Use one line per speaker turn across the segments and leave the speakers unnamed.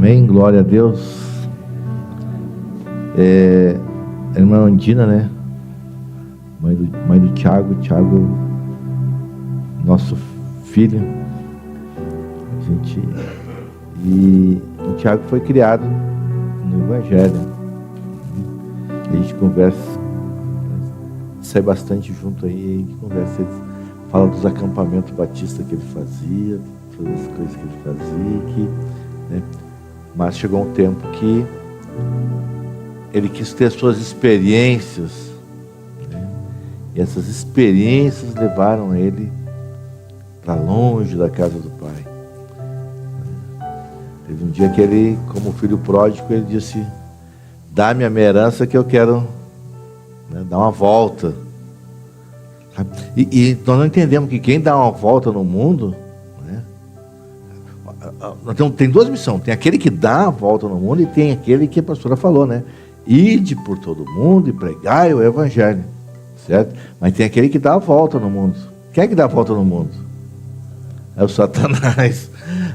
Amém, glória a Deus. A irmã Andina, né? Mãe do Tiago. Tiago, nosso filho. E o Tiago foi criado no Evangelho. A gente conversa, sai bastante junto aí, a gente conversa, fala dos acampamentos batistas que ele fazia, todas as coisas que ele fazia, né? Mas chegou um tempo que ele quis ter suas experiências, né? E essas experiências levaram ele para longe da casa do Pai. Teve um dia que ele, como filho pródigo, ele disse: dá-me a minha herança que eu quero, né, dar uma volta. E nós não entendemos que quem dá uma volta no mundo, né, tem duas missões. Tem aquele que dá a volta no mundo e tem aquele que a pastora falou, né? Ide por todo mundo e pregai o Evangelho, certo? Mas tem aquele que dá a volta no mundo. Quem é que dá a volta no mundo? É o Satanás.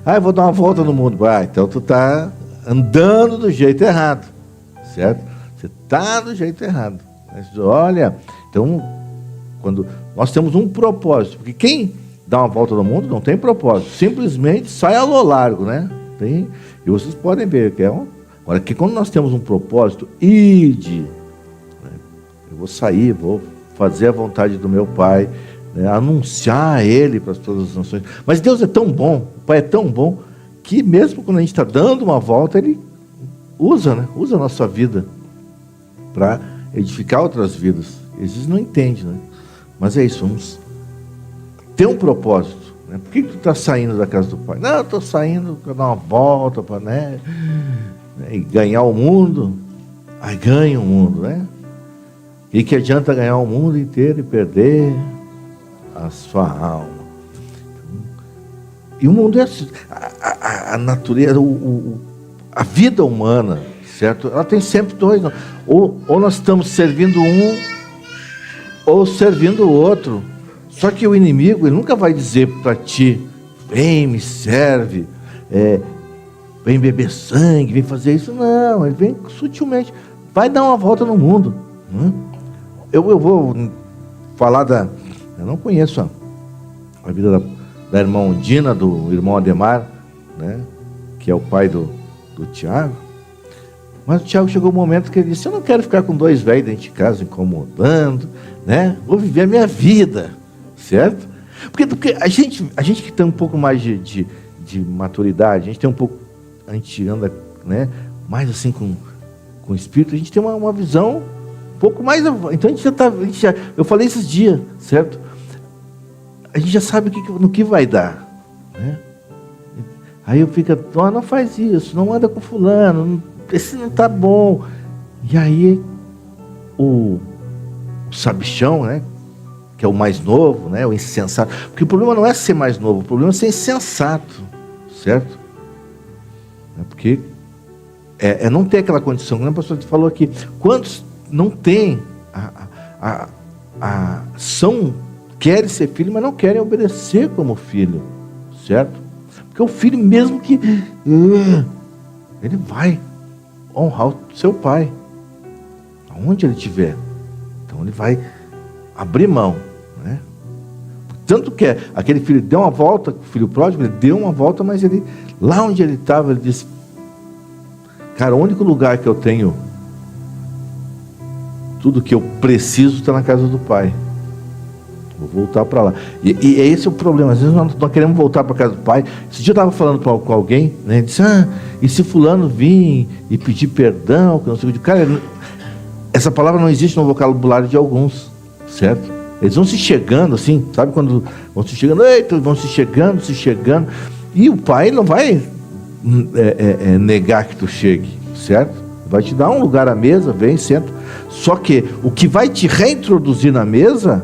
Eu vou dar uma volta no mundo. Então tu está andando do jeito errado, certo? Você está do jeito errado. Mas olha, então, quando nós temos um propósito, porque quem dá uma volta no mundo não tem propósito, simplesmente sai a lo largo, né? E vocês podem ver que agora, que quando nós temos um propósito, ide, né? Eu vou sair, vou fazer a vontade do meu Pai, né? Anunciar a Ele para todas as nações. Mas Deus é tão bom, o Pai é tão bom, que mesmo quando a gente está dando uma volta, Ele usa, né? Usa a nossa vida para edificar outras vidas. Eles não entendem, né? Mas é isso, vamos ter um propósito, né? Por que tu está saindo da casa do Pai? Não, eu estou saindo para dar uma volta, para, né, e ganhar o mundo. Aí ganha o mundo, né? E que adianta ganhar o mundo inteiro e perder a sua alma? E o mundo é assim, a natureza, a vida humana, certo? Ela tem sempre dois, ou nós estamos servindo um, ou servindo o outro. Só que o inimigo, ele nunca vai dizer para ti: vem, me serve, vem beber sangue, vem fazer isso. Não, ele vem sutilmente, vai dar uma volta no mundo. Eu vou falar eu não conheço a vida da irmã Ondina, do irmão Ademar, né, que é o pai do Tiago. Mas o Tiago chegou um momento que ele disse: eu não quero ficar com dois velhos dentro de casa incomodando, né? Vou viver a minha vida, certo? Porque a gente que tem um pouco mais de maturidade, a gente anda, né, mais assim com o Espírito, a gente tem uma visão um pouco mais. Então eu falei esses dias, certo? A gente já sabe no que vai dar, né? Aí eu fico: não faz isso, não anda com fulano, esse não está bom. E aí o sabichão, né, que é o mais novo, né, o insensato, porque o problema não é ser mais novo, o problema é ser insensato, certo? Porque não ter aquela condição, como a pastora falou aqui, quantos não têm querem ser filho, mas não querem obedecer como filho, certo? Porque o filho, mesmo que ele vai honrar o seu pai, aonde ele estiver, então ele vai abrir mão, né? Tanto que aquele filho deu uma volta, o filho pródigo, ele deu uma volta, mas ele, lá onde ele estava, ele disse: cara, o único lugar que eu tenho tudo que eu preciso está na casa do Pai. Vou voltar para lá. E esse é o problema. Às vezes nós queremos voltar para a casa do Pai. Esse dia eu estava falando com alguém, né? Ele disse: e se fulano vir e pedir perdão, que não sei o que. Cara, essa palavra não existe no vocabulário de alguns, certo? Eles vão se chegando assim, sabe quando vão se chegando, vão se chegando, e o Pai não vai negar que tu chegue, certo? Vai te dar um lugar à mesa, vem, senta. Só que o que vai te reintroduzir na mesa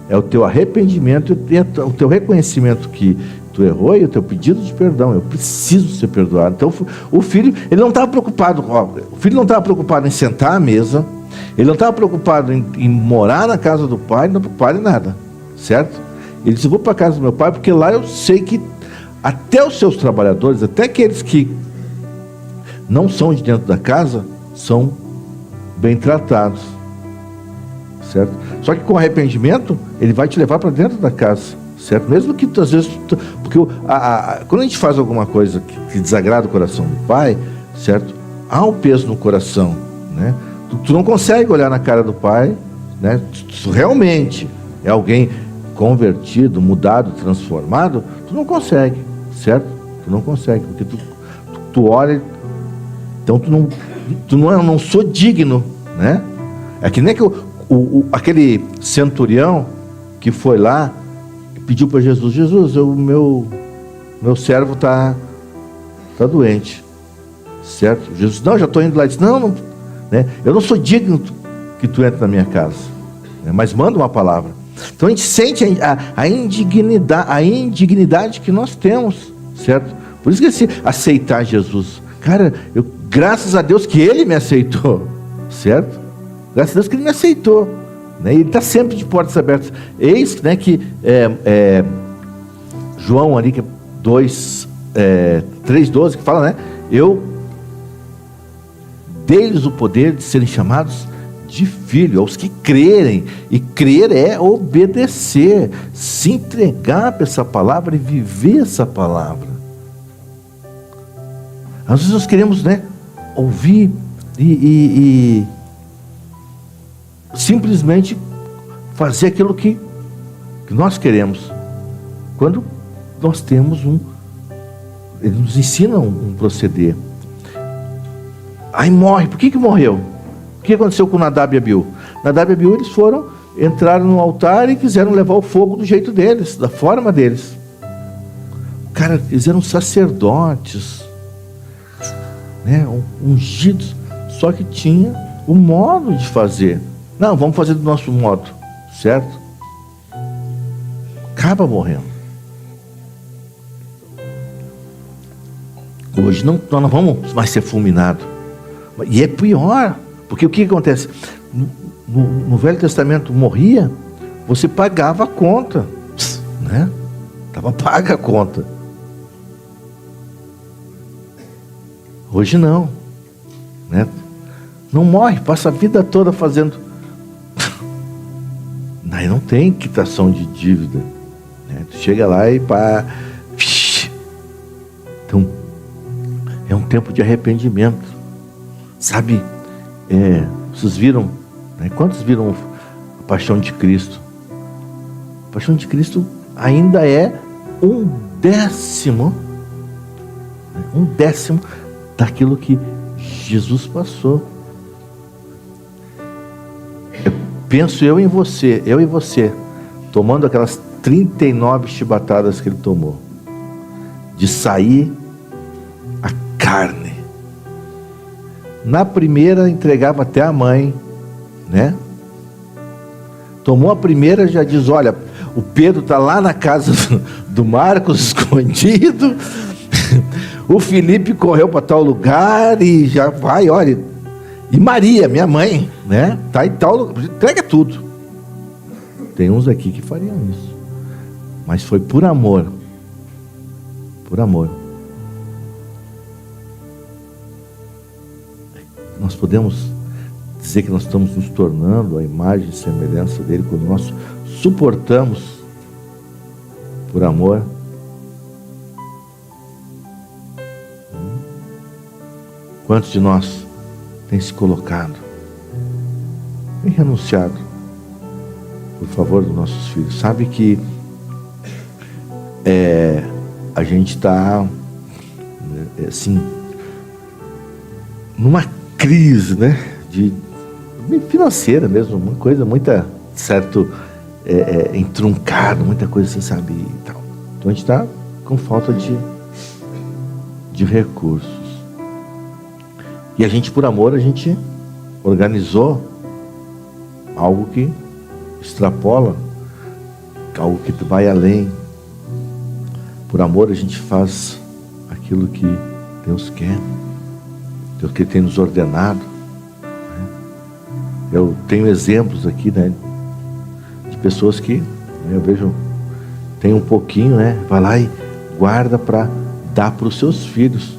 é o teu arrependimento e o teu reconhecimento que tu errou e o teu pedido de perdão. Eu preciso ser perdoado. Então o filho, ele não estava preocupado, o filho não estava preocupado em sentar à mesa, ele não estava preocupado em morar na casa do pai, não preocupado em nada, certo? Ele disse: vou para a casa do meu pai, porque lá eu sei que até os seus trabalhadores, até aqueles que não são de dentro da casa, são bem tratados, certo? Só que com arrependimento, ele vai te levar para dentro da casa, certo? Mesmo que às vezes, porque quando a gente faz alguma coisa que desagrada o coração do pai, certo? Há um peso no coração, né? Tu não consegue olhar na cara do pai, né? Tu realmente é alguém convertido, mudado, transformado, tu não consegue, certo? Tu não consegue, porque tu olha, então tu não sou digno, né? É que nem que aquele centurião que foi lá e pediu para Jesus: Jesus, o meu servo está doente, certo? Jesus: não, já estou indo lá. Ele disse: não, né? Eu não sou digno que tu entre na minha casa, né? Mas manda uma palavra. Então a gente sente a indignidade que nós temos, certo? Por isso que esse aceitar Jesus, cara, graças a Deus que Ele me aceitou, certo? Graças a Deus que Ele me aceitou, né? Ele está sempre de portas abertas. Eis, né, que João ali, que é 3,12, que fala, né? Eu dei-lhes o poder de serem chamados de filho, aos que crerem. E crer é obedecer, se entregar para essa palavra e viver essa palavra. Às vezes nós queremos, né, ouvir e simplesmente fazer aquilo que nós queremos, quando nós temos ele nos ensina um proceder. Aí morre. Por que morreu? O que aconteceu com Nadab e Abiú? Nadab e Abiú, eles entraram no altar e quiseram levar o fogo do jeito deles, da forma deles. Cara, eles eram sacerdotes, né, ungidos, só que tinha o modo de fazer. Não, vamos fazer do nosso modo, certo? Acaba morrendo. Hoje nós não vamos mais ser fulminados. E é pior, porque o que acontece? No Velho Testamento morria, você pagava a conta, né? Estava paga a conta. Hoje não, né? Não morre, passa a vida toda fazendo. Aí não tem quitação de dívida, né? Tu chega lá e pá. Então é um tempo de arrependimento, sabe? Vocês viram, né? Quantos viram a Paixão de Cristo? A Paixão de Cristo ainda é 1/10, né? 1/10 daquilo que Jesus passou. Penso eu e você, tomando aquelas 39 chibatadas que ele tomou, de sair a carne. Na primeira entregava até a mãe, né? Tomou a primeira, já diz: olha, o Pedro está lá na casa do Marcos, escondido. O Felipe correu para tal lugar e já vai, olha. E Maria, minha mãe, né? Tá em tal lugar, entrega tudo. Tem uns aqui que fariam isso, mas foi por amor. Por amor. Nós podemos dizer que nós estamos nos tornando a imagem e semelhança dele quando nós suportamos por amor. Quantos de nós tem se colocado, tem renunciado por favor dos nossos filhos? Sabe que a gente está assim numa crise, né, financeira mesmo, uma coisa muito certo, entroncado, muita coisa assim, sabe, e tal. Então a gente está com falta de recursos. E a gente, por amor, a gente organizou algo que extrapola, algo que vai além. Por amor, a gente faz aquilo que Deus quer, Deus que tem nos ordenado. Eu tenho exemplos aqui, né, de pessoas que, eu vejo, tem um pouquinho, né, vai lá e guarda para dar para os seus filhos.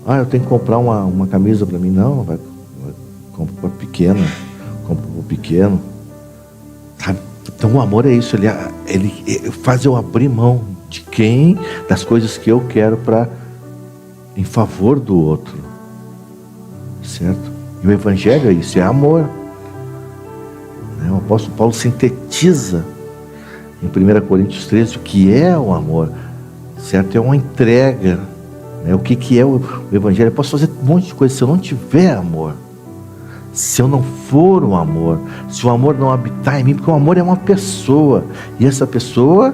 Eu tenho que comprar uma camisa para mim. Não, vai compra para pequena, compra para o pequeno. Sabe? Então o amor é isso, ele faz eu abrir mão de das coisas que eu quero em favor do outro. Certo? E o Evangelho é isso, é amor. O apóstolo Paulo sintetiza em 1 Coríntios 13 o que é o amor. Certo? É uma entrega. O que é o Evangelho? Eu posso fazer um monte de coisa se eu não tiver amor. Se eu não for o amor, se o amor não habitar em mim, porque o amor é uma pessoa, e essa pessoa,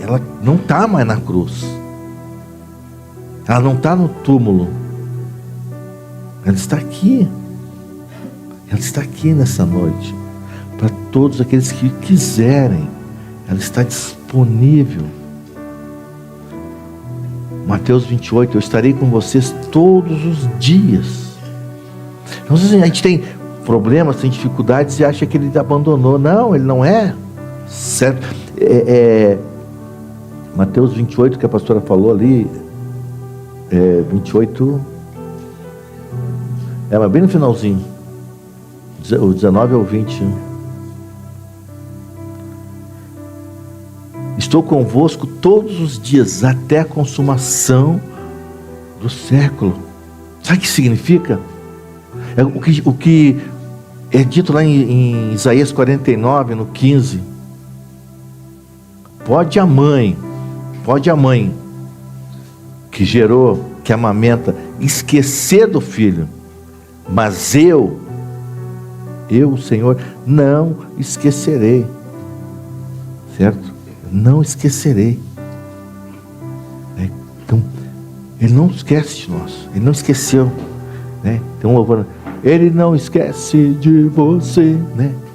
ela não está mais na cruz, ela não está no túmulo, ela está aqui nessa noite, para todos aqueles que quiserem, ela está disponível. Mateus 28, eu estarei com vocês todos os dias. Então, a gente tem problemas, tem dificuldades e acha que ele abandonou. Não, ele não é. Certo? Mateus 28, que a pastora falou ali, 28, mas bem no finalzinho, o 19 ao 20. Estou convosco todos os dias, até a consumação do século. Sabe o que significa? O que é dito lá em Isaías 49, no 15. Pode a mãe que gerou, que amamenta, esquecer do filho, mas eu, o Senhor, não esquecerei. Certo? Não esquecerei. Então, Ele não esquece de nós. Ele não esqueceu. Tem um louvor. Ele não esquece de você.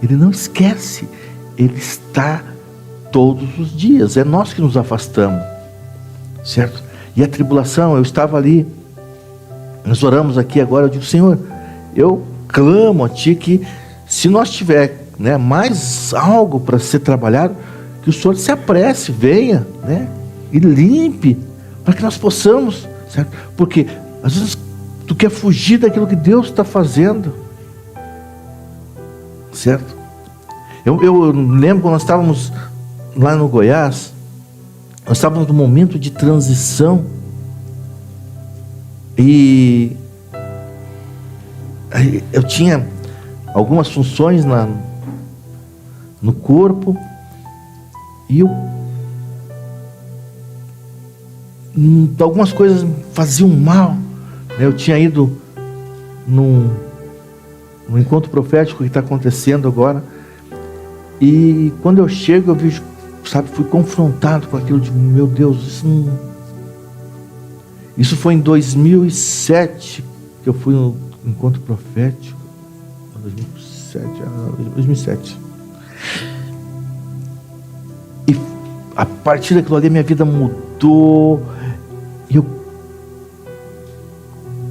Ele não esquece. Ele está todos os dias. É nós que nos afastamos. Certo? E a tribulação, eu estava ali. Nós oramos aqui agora. Eu digo, Senhor, eu clamo a Ti que se nós tiver mais algo para ser trabalhado, que o Senhor se apresse, venha, e limpe, para que nós possamos, certo? Porque às vezes tu quer fugir daquilo que Deus está fazendo, certo? Eu lembro quando nós estávamos lá no Goiás, nós estávamos num momento de transição, e eu tinha algumas funções no corpo, e algumas coisas faziam mal. Eu tinha ido num encontro profético que está acontecendo agora, e quando eu chego eu vejo, fui confrontado com aquilo de, meu Deus, isso foi em 2007 que eu fui no encontro profético. 2007. E a partir daquilo ali, minha vida mudou. E eu,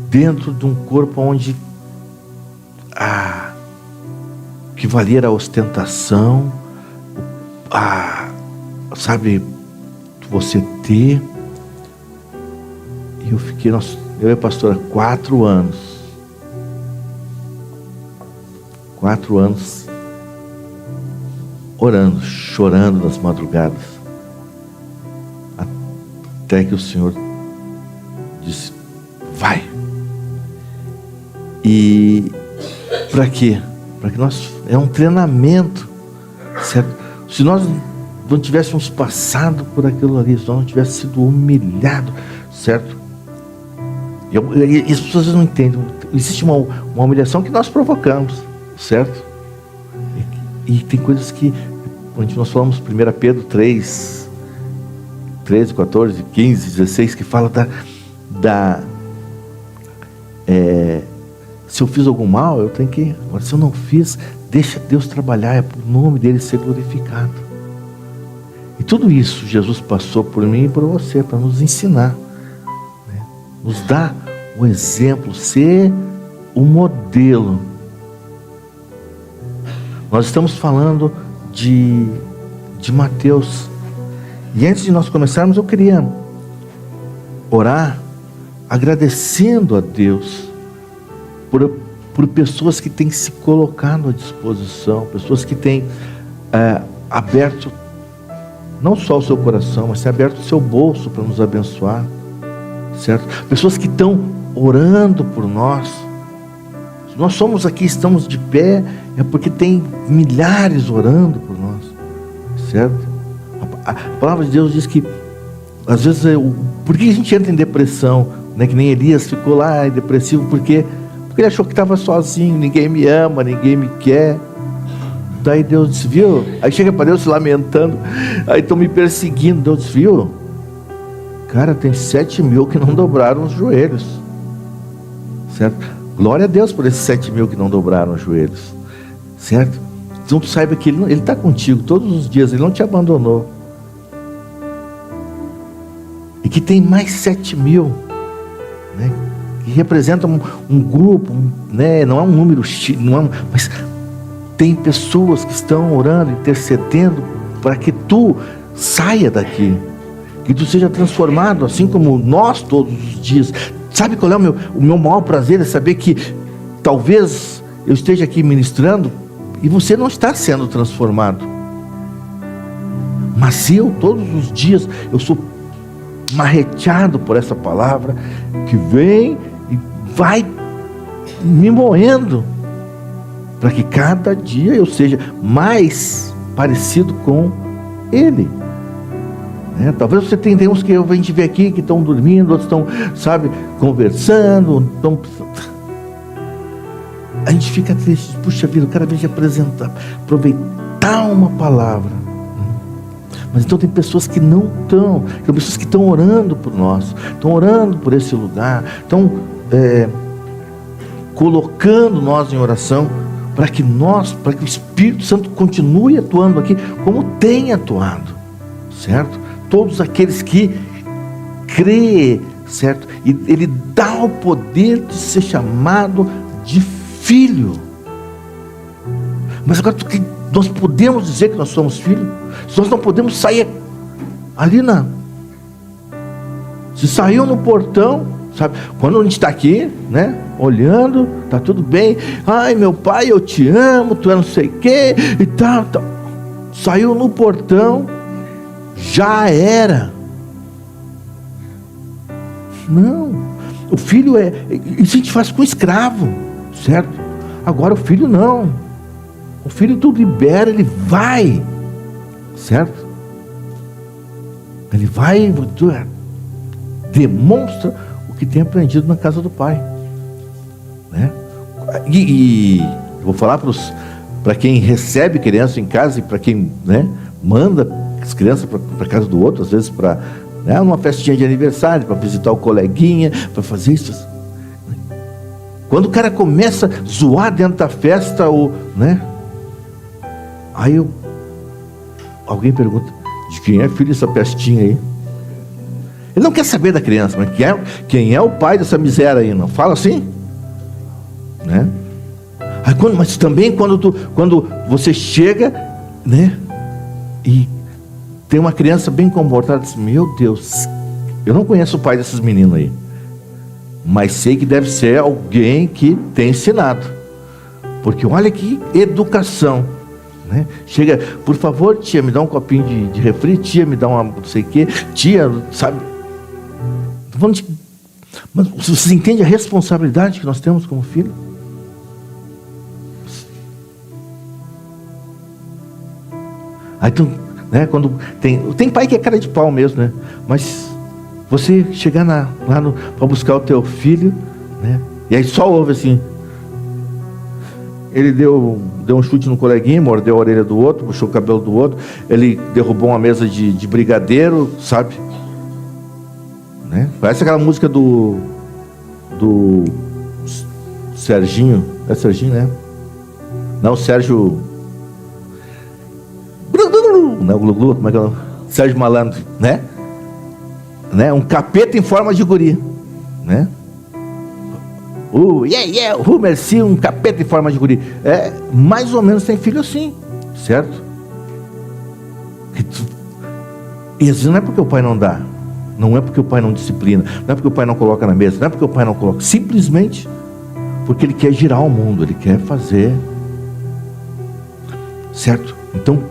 dentro de um corpo onde o que valia era a ostentação, você ter. E eu fiquei, eu e a pastora, 4 anos. 4 anos orando, chorando nas madrugadas, até que o Senhor disse, vai. E para quê? Para que é um treinamento, certo? Se nós não tivéssemos passado por aquilo ali, se nós não tivéssemos sido humilhados, certo? E as pessoas não entendem. Existe uma humilhação que nós provocamos, certo? E tem coisas que, onde nós falamos 1 Pedro 3, 13, 14, 15, 16, que fala se eu fiz algum mal, eu tenho que... Agora, se eu não fiz, deixa Deus trabalhar, é para o nome dele ser glorificado. E tudo isso Jesus passou por mim e por você, para nos ensinar, nos dar o exemplo, ser o modelo. Nós estamos falando de Mateus. E antes de nós começarmos, eu queria orar agradecendo a Deus por pessoas que têm se colocado à disposição, pessoas que têm aberto não só o seu coração, mas têm aberto o seu bolso para nos abençoar, certo? Pessoas que estão orando por nós. Se nós somos aqui, estamos de pé, é porque tem milhares orando por nós, certo? A palavra de Deus diz que às vezes, por que a gente entra em depressão, né? Que nem Elias ficou lá depressivo, porque ele achou que estava sozinho, ninguém me ama, ninguém me quer. Daí Deus disse, viu? Aí chega para Deus se lamentando, aí estão me perseguindo. Deus disse, viu? Cara, tem 7.000 que não dobraram os joelhos, certo? Glória a Deus por esses 7.000 que não dobraram os joelhos, certo? Então tu saiba que Ele está contigo todos os dias, Ele não te abandonou. E que tem mais 7.000, né? Que representam um grupo, né? Não é um número X, mas tem pessoas que estão orando, intercedendo para que tu saia daqui, que tu seja transformado, assim como nós todos os dias. Sabe qual é o meu maior prazer? É saber que talvez eu esteja aqui ministrando e você não está sendo transformado, mas eu todos os dias eu sou marreteado por essa palavra que vem e vai me moendo, para que cada dia eu seja mais parecido com Ele, né? Talvez você tenha uns que a gente vê aqui que estão dormindo, outros estão, sabe, conversando, a gente fica triste. Puxa vida, o cara vem de aproveitar uma palavra, mas então tem pessoas que não estão, tem pessoas que estão orando por nós, estão orando por esse lugar, estão colocando nós em oração, para que o Espírito Santo continue atuando aqui, como tem atuado, certo? Todos aqueles que creem, certo? E Ele dá o poder de ser chamado de filho. Mas agora, nós podemos dizer que nós somos filhos? Se nós não podemos sair ali se saiu no portão, sabe? Quando a gente está aqui, né? Olhando, tá tudo bem. Ai, meu pai, eu te amo, tu é não sei o que e tal. Saiu no portão, já era. Não, o filho isso a gente faz com o escravo, certo? Agora o filho não. O filho tu libera, ele vai, certo? Ele vai, demonstra o que tem aprendido na casa do pai, né? E vou falar para quem recebe criança em casa e para quem, né, manda as crianças para casa do outro, às vezes para, né, uma festinha de aniversário, para visitar o coleguinha, para fazer isso. Quando o cara começa a zoar dentro da festa, né? Aí alguém pergunta, de quem é filho essa pestinha aí? Ele não quer saber da criança, mas quem é o pai dessa miséria aí? Não fala assim, né? Aí mas também quando você chega, né, e tem uma criança bem comportada, diz, meu Deus, eu não conheço o pai desses meninos aí, mas sei que deve ser alguém que tem ensinado, porque olha que educação, né? Chega, por favor, tia, me dá um copinho de refri, tia, me dá uma não sei o que, tia, sabe? Mas vocês entendem a responsabilidade que nós temos como filho? Aí então, né, quando tem pai que é cara de pau mesmo, né? Mas você chegar lá para buscar o teu filho, né? E aí só ouve assim, ele deu um chute no coleguinha, mordeu a orelha do outro, puxou o cabelo do outro, ele derrubou uma mesa de brigadeiro, sabe? Né? Parece aquela música do Serginho, é Serginho, né? Não, Sérgio, não, Glu, como é que é o nome? Sérgio Malandro, né? Um capeta em forma de guri, né? Merci, um capeta em forma de guri. Mais ou menos tem filho assim, certo? E às vezes não é porque o pai não dá, Não é porque o pai não disciplina, não é porque o pai não coloca na mesa, não é porque o pai não coloca, simplesmente porque ele quer girar o mundo, ele quer fazer, certo? Então,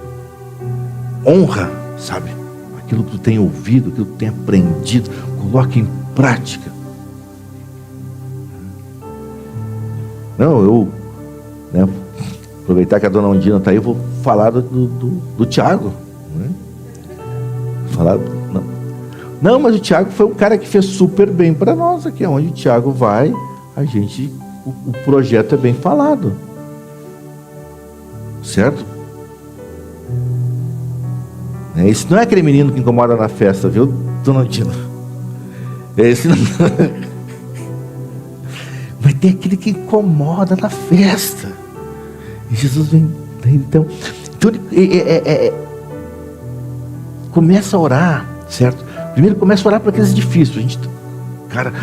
honra, sabe? Aquilo que tu tem ouvido, aquilo que tu tem aprendido, coloque em prática. Não, eu, né, aproveitar que a dona Ondina está aí, eu vou falar do Tiago, né? Falar, não, mas o Tiago foi um cara que fez super bem para nós aqui, onde o Tiago vai, o projeto é bem falado, certo? Esse não é aquele menino que incomoda na festa, viu, dona Ondina? Esse não. Vai ter aquele que incomoda na festa. E Jesus vem, então começa a orar, certo? Primeiro começa a orar para aqueles difíceis. Cara,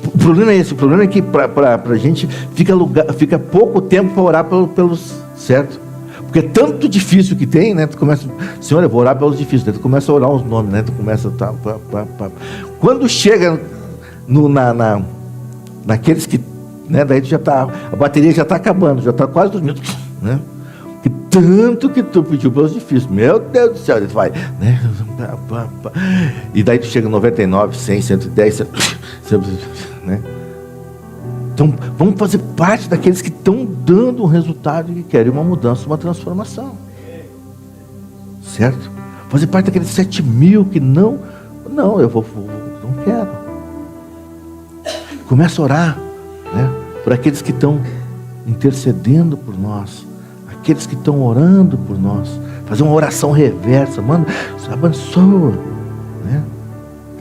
o problema é esse. O problema é que para a gente fica pouco tempo para orar pelos, certo? Porque é tanto difícil que tem, né? Tu começa, Senhor, eu vou orar pelos difíceis. Né? Tu começa a orar os nomes, né? Tu começa Quando chega naqueles que, né? Daí tu já tá, a bateria já está acabando, já está quase dormindo, né? Que tanto que tu pediu pelos difíceis, meu Deus do céu, ele vai, né? E daí tu chega 99, 100, 110, né? Então, vamos fazer parte daqueles que estão dando um resultado e que querem uma mudança, uma transformação, certo? Fazer parte daqueles 7.000 que não, não quero. Começa a orar, né? Por aqueles que estão intercedendo por nós, aqueles que estão orando por nós, fazer uma oração reversa, manda, abençoa, né?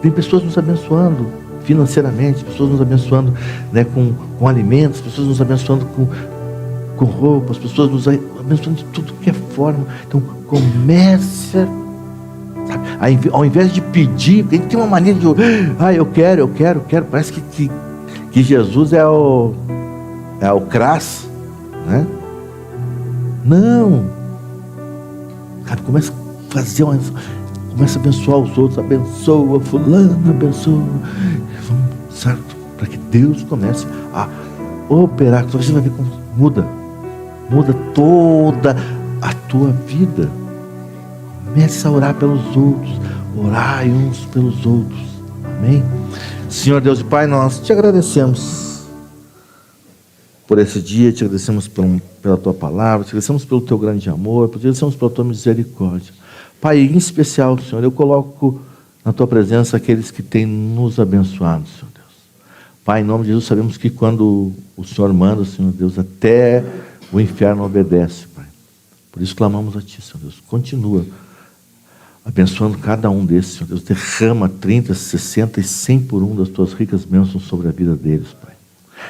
Tem pessoas nos abençoando financeiramente, pessoas nos abençoando, né, com alimentos, pessoas nos abençoando com roupas, pessoas nos abençoando de tudo que é forma. Então começa, sabe? Ao invés de pedir, porque a gente tem uma maneira de, eu quero, parece que Jesus é o crass, né? Não, cara, começa a fazer começa a abençoar os outros, abençoa fulano, abençoa, certo? Para que Deus comece a operar. Você vai ver como muda toda a tua vida. Comece a orar pelos outros, orai uns pelos outros, amém? Senhor Deus e Pai, nós te agradecemos por esse dia, te agradecemos pela tua palavra, te agradecemos pelo teu grande amor, te agradecemos pela tua misericórdia. Pai, em especial, Senhor, eu coloco na tua presença aqueles que têm nos abençoado, Senhor Deus. Pai, em nome de Jesus, sabemos que quando o Senhor manda, Senhor Deus, até o inferno obedece, Pai. Por isso clamamos a Ti, Senhor Deus. Continua abençoando cada um desses, Senhor Deus. Derrama 30, 60 e 100 por um das tuas ricas bênçãos sobre a vida deles, Pai.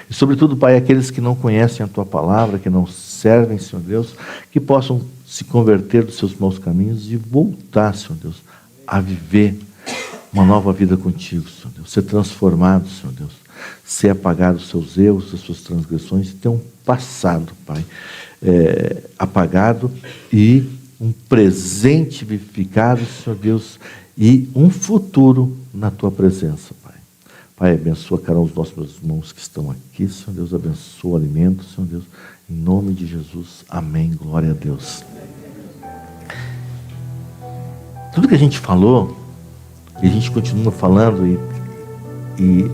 E sobretudo, Pai, aqueles que não conhecem a tua palavra, que não servem, Senhor Deus, que possam se converter dos seus maus caminhos e voltar, Senhor Deus, a viver uma nova vida contigo, Senhor Deus. Ser transformado, Senhor Deus. Ser apagado os seus erros, as suas transgressões, e ter um passado, Pai, apagado e um presente vivificado, Senhor Deus, e um futuro na tua presença, Pai. Pai, abençoa cada um dos nossos irmãos que estão aqui, Senhor Deus, abençoa o alimento, Senhor Deus, em nome de Jesus, amém, glória a Deus. Tudo que a gente falou, e a gente continua falando, e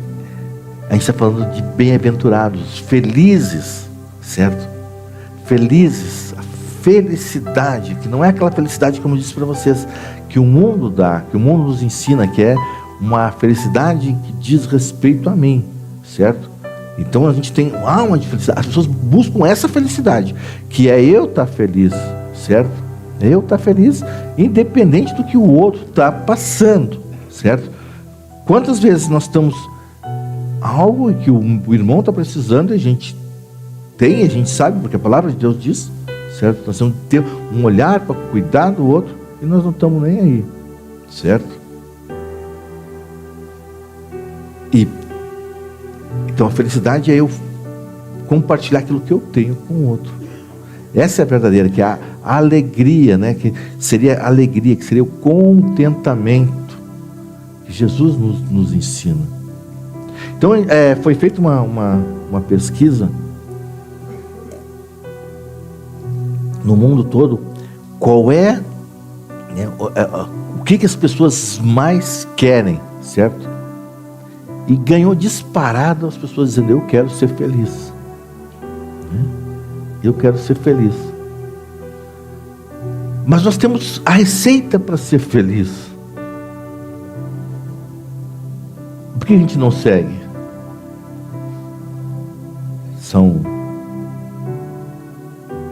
a gente está falando de bem-aventurados, felizes, certo? Felizes, a felicidade, que não é aquela felicidade, como eu disse para vocês, que o mundo dá, que o mundo nos ensina, que é uma felicidade que diz respeito a mim, certo? Então a gente tem alma de felicidade, as pessoas buscam essa felicidade, que é eu estar feliz, certo? Eu estar feliz, independente do que o outro está passando, certo? Quantas vezes nós estamos algo que o irmão está precisando e a gente tem, a gente sabe, porque a palavra de Deus diz, certo? Nós temos que ter um olhar para cuidar do outro e nós não estamos nem aí, certo? Então a felicidade é eu compartilhar aquilo que eu tenho com o outro. Essa é a verdadeira, que é a alegria, né? Que seria a alegria, que seria o contentamento, que Jesus nos ensina. Então, foi feita uma pesquisa no mundo todo, qual é, né, o que as pessoas mais querem, certo? E ganhou disparado as pessoas dizendo: eu quero ser feliz, né? Eu quero ser feliz. Mas nós temos a receita para ser feliz. Por que a gente não segue? São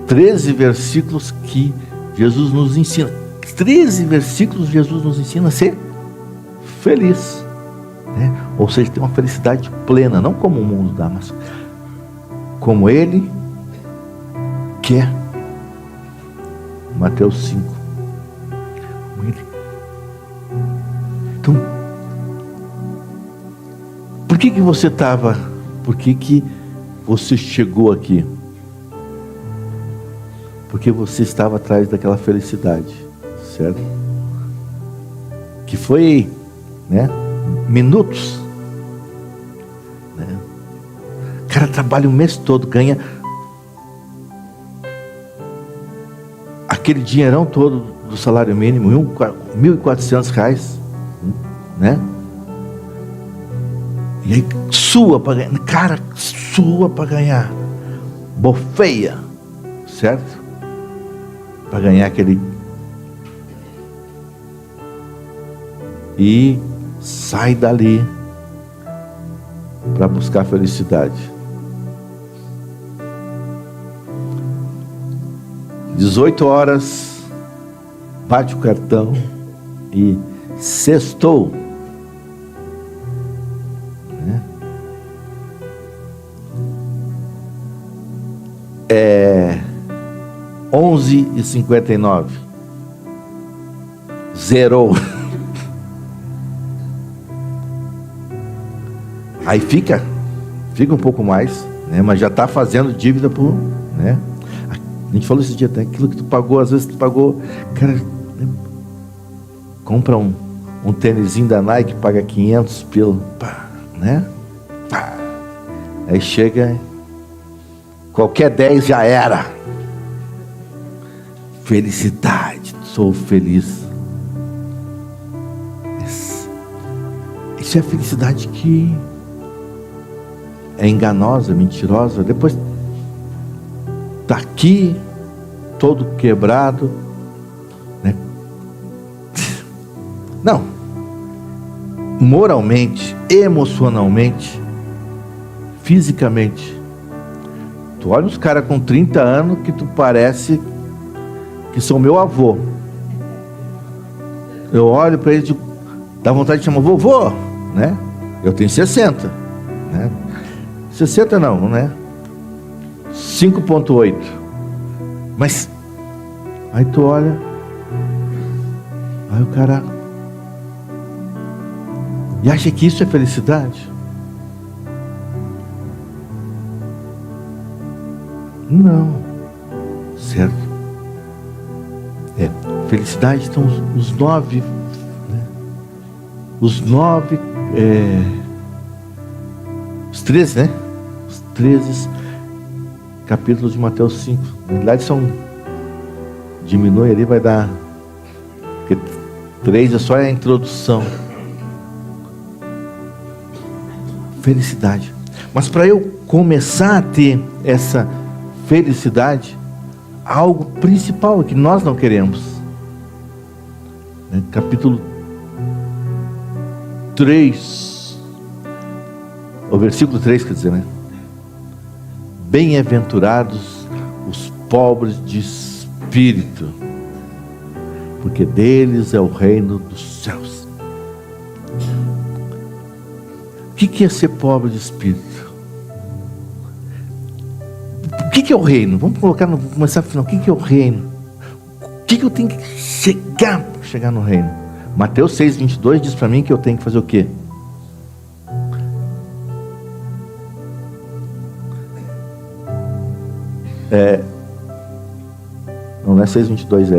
13 versículos que Jesus nos ensina. 13 versículos Jesus nos ensina a ser feliz, né? Ou seja, ter uma felicidade plena, não como o mundo dá, mas como Ele quer. Mateus 5. Então, por que você estava, por que você chegou aqui? Porque você estava atrás daquela felicidade, certo? Que foi, né, minutos, né? O cara trabalha o mês todo, ganha aquele dinheirão todo do salário mínimo, R$1.400, né? E aí sua para ganhar, cara, sua para ganhar, bofeia, certo? Para ganhar aquele, e sai dali para buscar felicidade. 18 horas, bate o cartão e sextou, né? 11h59, zerou. Aí fica um pouco mais, né? Mas já está fazendo dívida por, né? A gente falou esse dia até, aquilo que tu pagou, às vezes tu pagou, cara, né? Compra um tênisinho da Nike, paga 500 pelo, pá, né? Pá. Aí chega, qualquer 10 já era. Felicidade, sou feliz. Isso é a felicidade que é enganosa, mentirosa. Depois está aqui, todo quebrado, né? Não, moralmente, emocionalmente, fisicamente. Tu olha os caras com 30 anos que tu parece que são meu avô. Eu olho para eles, dá vontade de chamar vovô, né? Eu tenho 60, né? 60 não, né? 5.8. Mas aí tu olha, aí o cara e acha que isso é felicidade? Não, certo? Felicidade estão os 9, né? Os 13, né? Os 13 capítulos de Mateus 5. Na verdade diminui ali, vai dar, porque 3 é só a introdução. Felicidade. Mas para eu começar a ter essa felicidade, algo principal que nós não queremos, né? Capítulo 3, o versículo 3 quer dizer, né? Bem-aventurados os pobres de espírito, porque deles é o reino dos céus. O que é ser pobre de espírito? O que é o reino? Vamos começar a final. O que é o reino? O que eu tenho que chegar no reino? Mateus 6:22 diz para mim que eu tenho que fazer o quê? Não é 6:22,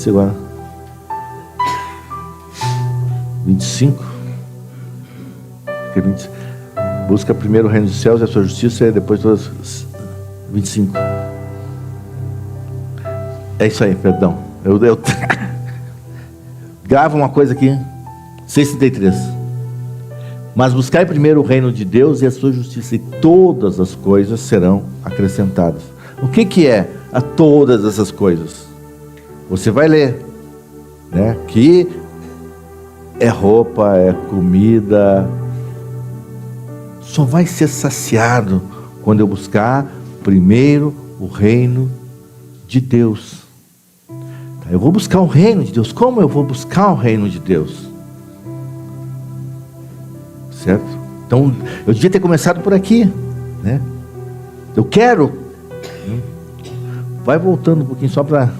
esqueci agora. 25. Busca primeiro o reino dos céus e a sua justiça, e depois todas. 25. É isso aí, perdão. Eu grava uma coisa aqui. 6:33. Mas buscai primeiro o reino de Deus e a sua justiça, e todas as coisas serão acrescentadas. O que é a todas essas coisas? Você vai ler, né? Que é roupa, é comida. Só vai ser saciado quando eu buscar primeiro o reino de Deus. Eu vou buscar o reino de Deus. Como eu vou buscar o reino de Deus? Certo? Então, eu devia ter começado por aqui, né? Eu quero. Vai voltando um pouquinho só para.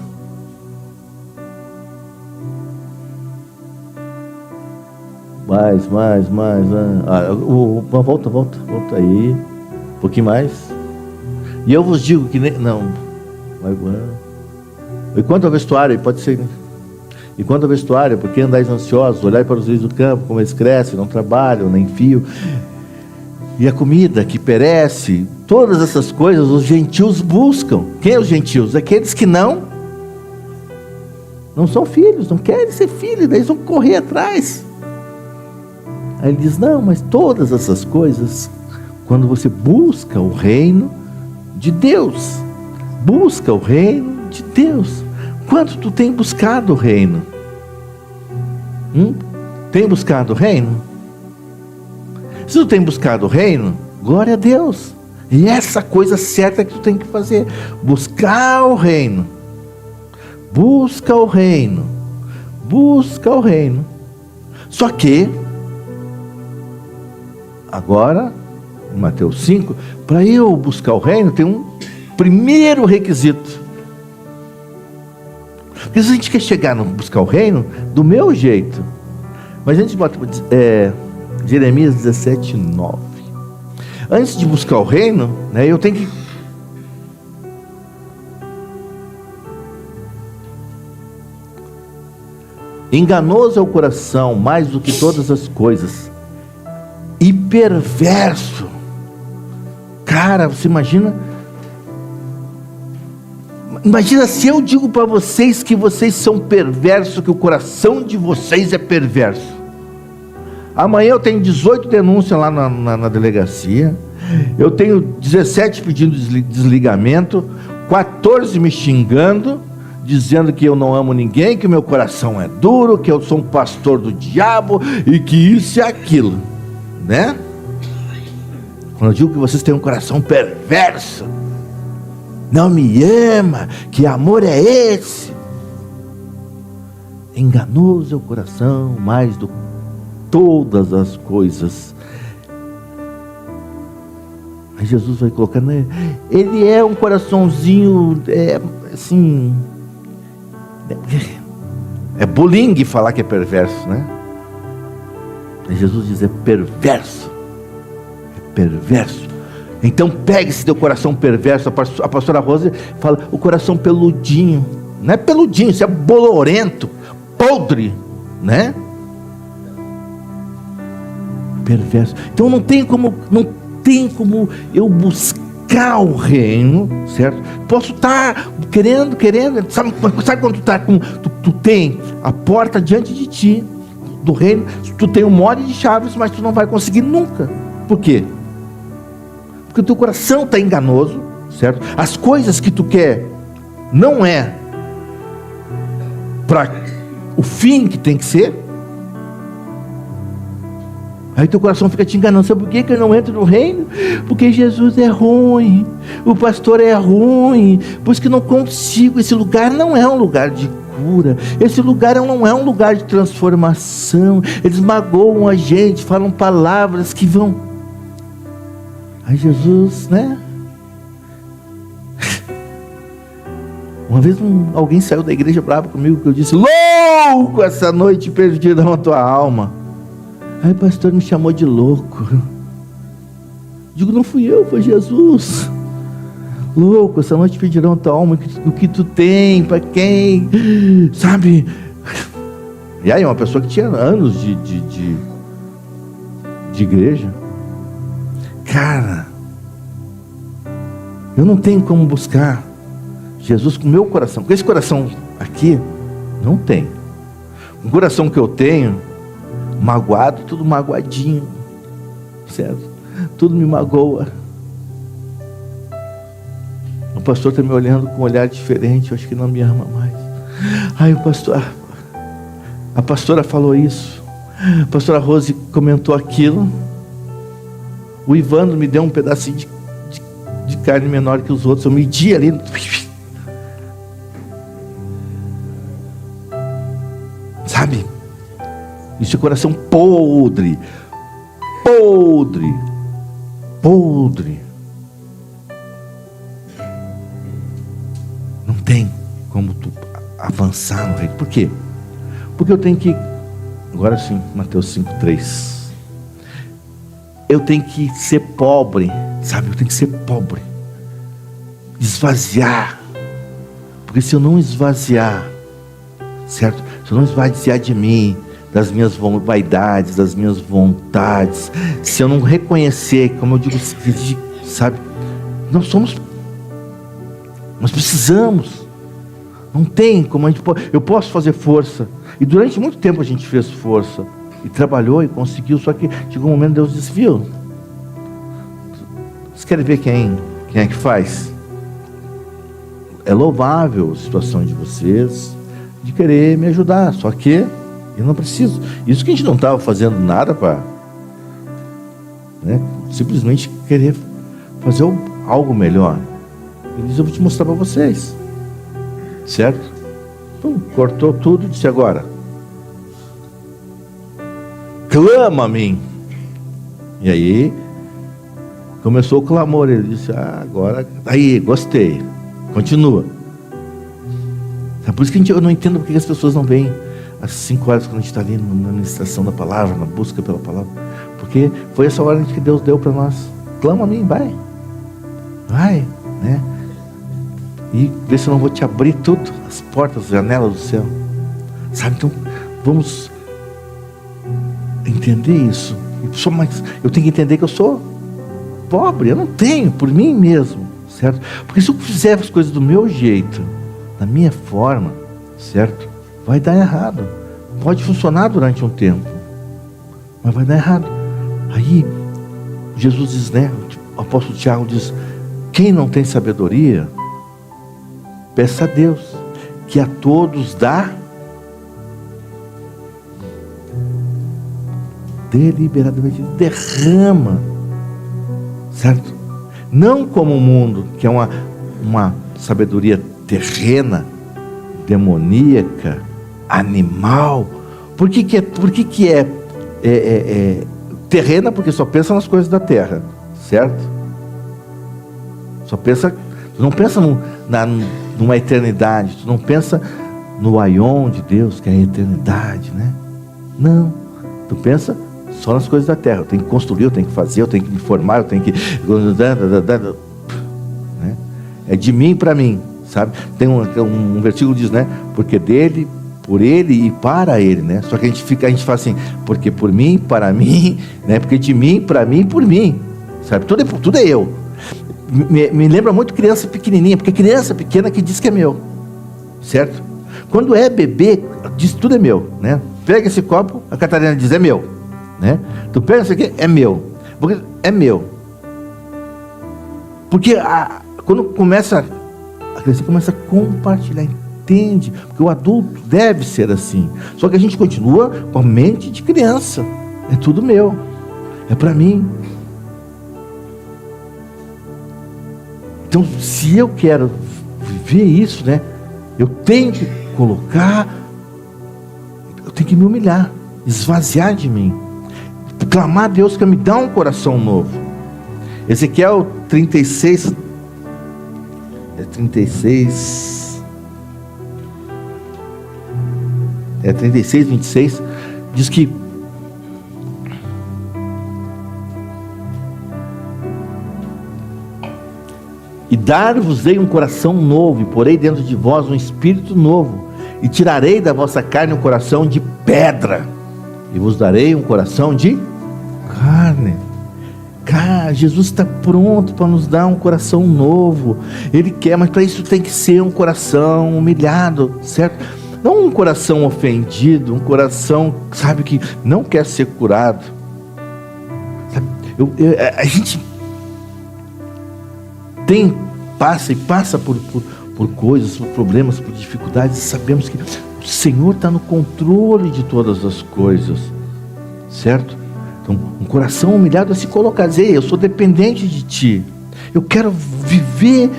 Mais. Volta aí. Um pouquinho mais. E eu vos digo que não. E quanto ao vestuário, pode ser. E quanto ao vestuário, porque andais ansiosos, olhai para os lírios do campo, como eles crescem, não trabalham, nem fiam. E a comida que perece, todas essas coisas os gentios buscam. Quem é os gentios? Aqueles que não são filhos, não querem ser filhos, daí eles vão correr atrás. Aí ele diz, não, mas todas essas coisas, quando você busca o reino de Deus, busca o reino de Deus. Quanto tu tem buscado o reino? Tem buscado o reino? Se tu tem buscado o reino, glória a Deus. E essa coisa certa que tu tem que fazer, buscar o reino. Busca o reino. Busca o reino. Só que agora, em Mateus 5, para eu buscar o reino, tem um primeiro requisito. Porque se a gente quer chegar no buscar o reino, do meu jeito. Mas a gente bota Jeremias 17:9. Antes de buscar o reino, né, eu tenho que. Enganoso é o coração mais do que todas as coisas, e perverso. Cara, você imagina se eu digo para vocês que vocês são perversos, que o coração de vocês é perverso. Amanhã eu tenho 18 denúncias lá na delegacia, eu tenho 17 pedindo desligamento, 14 me xingando, dizendo que eu não amo ninguém, que o meu coração é duro, que eu sou um pastor do diabo, e que isso e aquilo, né? Quando eu digo que vocês têm um coração perverso, não me ama, que amor é esse? Enganoso é o coração mais do que todas as coisas. Aí Jesus vai colocar, né? Ele é um coraçãozinho, assim, é bullying falar que é perverso, né? Aí Jesus diz, é perverso. Então pegue esse teu coração perverso. A pastora Rosa fala, o coração peludinho. Não é peludinho, isso é bolorento, podre, né? Perverso. Então não tem como eu buscar o reino, certo? Posso estar querendo, sabe quando tu tem a porta diante de ti do reino, tu tem um monte de chaves, mas tu não vai conseguir nunca. Por quê? Porque o teu coração está enganoso, certo? As coisas que tu quer não é para o fim que tem que ser. Aí teu coração fica te enganando. Sabe por que eu não entro no reino? Porque Jesus é ruim, o pastor é ruim, por isso que não consigo. Esse lugar não é um lugar de cura, esse lugar não é um lugar de transformação. Eles magoam a gente, falam palavras que vão. Aí Jesus, né? Uma vez alguém saiu da igreja bravo comigo, que eu disse, louco, essa noite perdida a tua alma. Aí o pastor me chamou de louco. Digo, não fui eu, foi Jesus. louco, essa noite pedirão tua alma, o que tu tem, para quem, sabe? E aí, uma pessoa que tinha anos de igreja, cara, eu não tenho como buscar Jesus com o meu coração, com esse coração aqui, não tem. O coração que eu tenho, magoado, tudo magoadinho, certo? Tudo me magoa. O pastor está me olhando com um olhar diferente, eu acho que não me ama mais. Ai, o pastor, a pastora falou isso, a pastora Rose comentou aquilo, o Ivandro me deu um pedacinho de carne menor que os outros, eu medi ali, sabe? Isso é coração podre, não tem como tu avançar no reino. Por quê? Porque eu tenho que, agora sim, Mateus 5:3, eu tenho que ser pobre, sabe? Eu tenho que ser pobre, esvaziar, porque se eu não esvaziar, certo? Se eu não esvaziar de mim, das minhas vaidades, das minhas vontades, se eu não reconhecer, como eu digo, sabe? Nós precisamos, não tem como a gente pode, eu posso fazer força, e durante muito tempo a gente fez força, e trabalhou e conseguiu, só que chegou um momento Deus disse, viu, vocês querem ver quem é que faz? É louvável a situação de vocês, de querer me ajudar, só que eu não preciso. Isso que a gente não estava fazendo nada para, né, simplesmente querer fazer algo melhor. Ele diz, eu vou te mostrar para vocês, certo? Então, cortou tudo e disse, agora clama a mim. E aí começou o clamor. Ele disse, agora, aí, gostei, continua. É por isso que eu não entendo porque as pessoas não vêm às 5 horas quando a gente está ali na ministração da palavra, na busca pela palavra, porque foi essa hora que Deus deu para nós. Clama a mim, vai, né? E vê se eu não vou te abrir tudo, as portas, as janelas do céu, sabe? Então vamos entender isso. Eu tenho que entender que eu sou pobre, eu não tenho por mim mesmo, certo? Porque se eu fizer as coisas do meu jeito, da minha forma, certo? Vai dar errado. Pode funcionar durante um tempo, mas vai dar errado. Aí Jesus diz, né? O apóstolo Tiago diz, quem não tem sabedoria, peça a Deus, que a todos dá deliberadamente, derrama, certo? Não como o mundo, que é uma sabedoria terrena, demoníaca, animal. Por que é terrena? Porque só pensa nas coisas da terra, certo? Só pensa, tu não pensa numa eternidade, tu não pensa no aion de Deus, que é a eternidade, né? Não, tu pensa só nas coisas da terra. Eu tenho que construir, eu tenho que fazer, eu tenho que me formar, eu tenho que, né? É de mim para mim, sabe? Tem um versículo que diz, né? Porque dele, por ele e para ele, né? Só que a gente fala assim, porque por mim, para mim, né? Porque de mim, para mim, por mim, sabe? Tudo é eu. Me lembra muito criança pequenininha, porque criança pequena que diz que é meu, certo? Quando é bebê, diz tudo é meu, né? Pega esse copo, a Catarina diz, é meu, né? Tu pega isso aqui, é meu, porque é meu. Porque quando começa a crescer, começa a compartilhar, entende? Porque o adulto deve ser assim. Só que a gente continua com a mente de criança. É tudo meu, é para mim. Então, se eu quero viver isso, né? Eu tenho que colocar, eu tenho que me humilhar, esvaziar de mim, clamar a Deus que me dá um coração novo. Ezequiel 36, 26 diz que E dar-vos-ei um coração novo, e porei dentro de vós um espírito novo, e tirarei da vossa carne um coração de pedra, e vos darei um coração de carne. Cara, Jesus está pronto para nos dar um coração novo. Ele quer, mas para isso tem que ser um coração humilhado, certo? Não um coração ofendido, um coração, sabe, que não quer ser curado. Sabe? A gente passa por coisas, por problemas, por dificuldades, e sabemos que o Senhor está no controle de todas as coisas, certo? Então, um coração humilhado a se colocar, dizer: ei, eu sou dependente de Ti, eu quero viver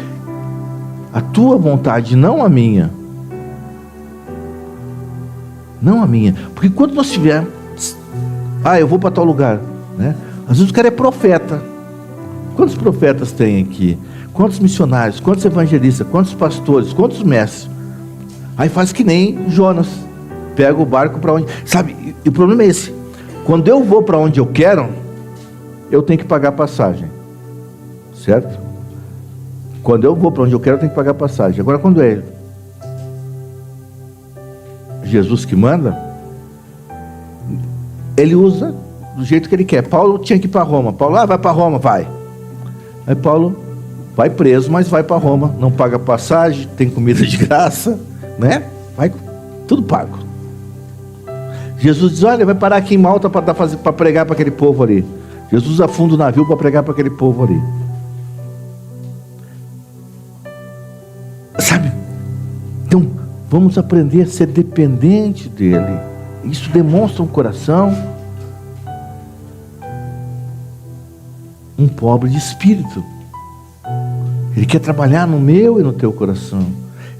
a Tua vontade, não a minha. Não a minha. Porque quando nós tivermos, eu vou para tal lugar, né? Às vezes o cara é profeta. Quantos profetas tem aqui? Quantos missionários? Quantos evangelistas? Quantos pastores? Quantos mestres? Aí faz que nem Jonas, pega o barco para onde... Sabe, e o problema é esse: quando eu vou para onde eu quero, eu tenho que pagar passagem, certo? Quando eu vou para onde eu quero, eu tenho que pagar passagem. Agora, quando é Jesus que manda, Ele usa do jeito que Ele quer. Paulo tinha que ir para Roma. Paulo, vai para Roma, vai. Aí Paulo vai preso, mas vai para Roma, não paga passagem, tem comida de graça, né? Vai, tudo pago. Jesus diz: olha, vai parar aqui em Malta para pregar para aquele povo ali. Jesus afunda o navio para pregar para aquele povo ali. Sabe? Então, vamos aprender a ser dependente dEle. Isso demonstra um coração pobre de espírito. Ele quer trabalhar no meu e no teu coração.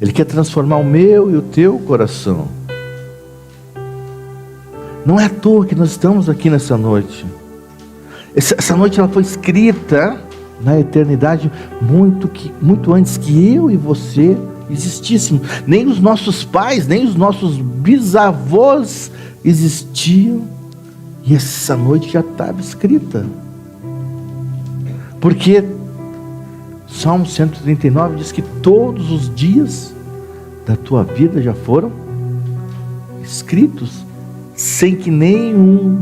Ele quer transformar o meu e o teu coração. Não é à toa que nós estamos aqui nessa noite. Essa noite ela foi escrita na eternidade, muito antes que eu e você existíssemos. Nem os nossos pais, nem os nossos bisavós existiam. E essa noite já estava escrita. Porque Salmo 139 diz que todos os dias da tua vida já foram escritos, sem que nenhum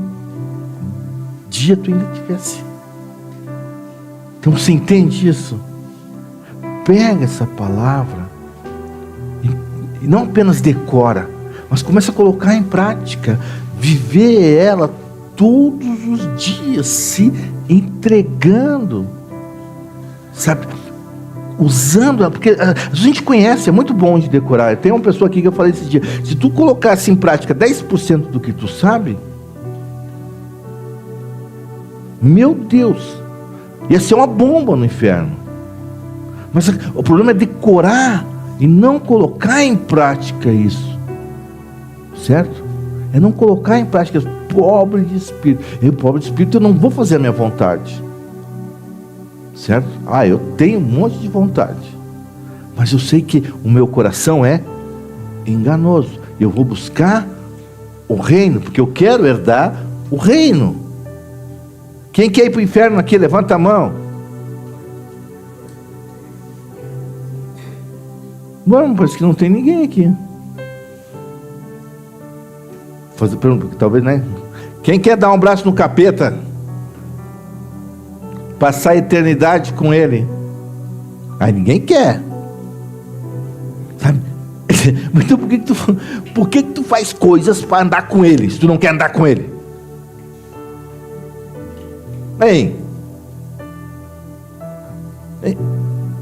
dia tu ainda tivesse. Então você entende isso? Pega essa palavra e não apenas decora, mas começa a colocar em prática, viver ela todos os dias, se entregando, sabe, usando ela, porque a gente conhece, é muito bom de decorar. Tem uma pessoa aqui que eu falei esse dia: se tu colocasse em prática 10% do que tu sabe, meu Deus, ia ser uma bomba no inferno. Mas o problema é decorar e não colocar em prática isso, certo? É não colocar em prática. Pobre de espírito. Eu, pobre de espírito, eu não vou fazer a minha vontade, certo? Eu tenho um monte de vontade, mas eu sei que o meu coração é enganoso. Eu vou buscar o reino, porque eu quero herdar o reino. Quem quer ir para o inferno aqui? Levanta a mão. Bom, parece que não tem ninguém aqui. Fazer pergunta, talvez, né? Quem quer dar um abraço no capeta? Passar a eternidade com ele? Aí ninguém quer. Sabe? Então por que tu faz coisas para andar com ele, se tu não quer andar com ele? Ei,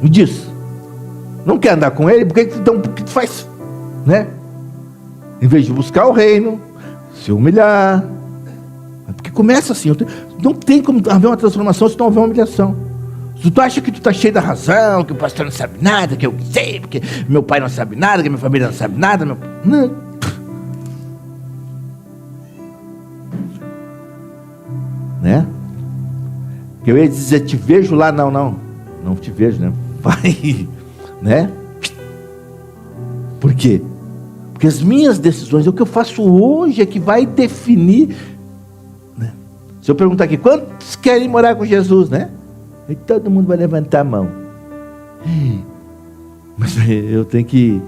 me diz. Não quer andar com ele? Por que tu faz? Né? Em vez de buscar o reino, se humilhar. Porque começa assim. Não tem como haver uma transformação se não houver uma humilhação. Se tu acha que tu está cheio da razão, que o pastor não sabe nada, que eu sei, porque meu pai não sabe nada, que minha família não sabe nada, não. Né? Eu ia dizer: te vejo lá. Não te vejo, né? Vai, né? Por quê? Porque as minhas decisões, o que eu faço hoje é que vai definir, né? Se eu perguntar aqui: quantos querem morar com Jesus, né? Aí todo mundo vai levantar a mão. Mas eu tenho que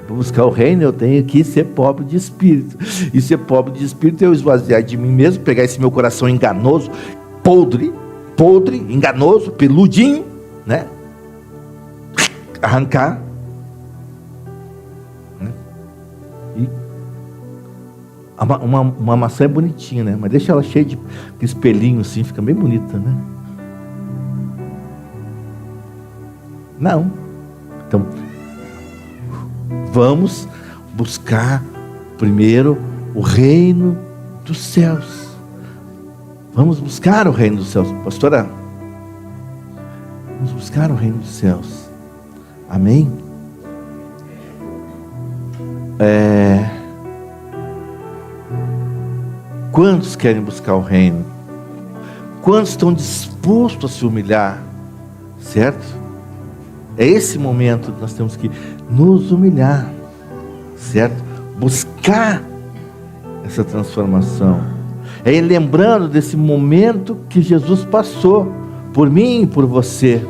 buscar o reino, eu tenho que ser pobre de espírito. E ser pobre de espírito é eu esvaziar de mim mesmo, pegar esse meu coração enganoso, podre, enganoso, peludinho, né? Arrancar, né? E uma maçã é bonitinha, né? Mas deixa ela cheia de espelhinho assim, fica bem bonita, né? Não. Então, vamos buscar primeiro o reino dos céus. Vamos buscar o reino dos céus. Pastora, vamos buscar o reino dos céus. Amém? Quantos querem buscar o reino? Quantos estão dispostos a se humilhar? Certo? É esse momento que nós temos que nos humilhar, certo? Buscar essa transformação. É ir lembrando desse momento que Jesus passou por mim e por você.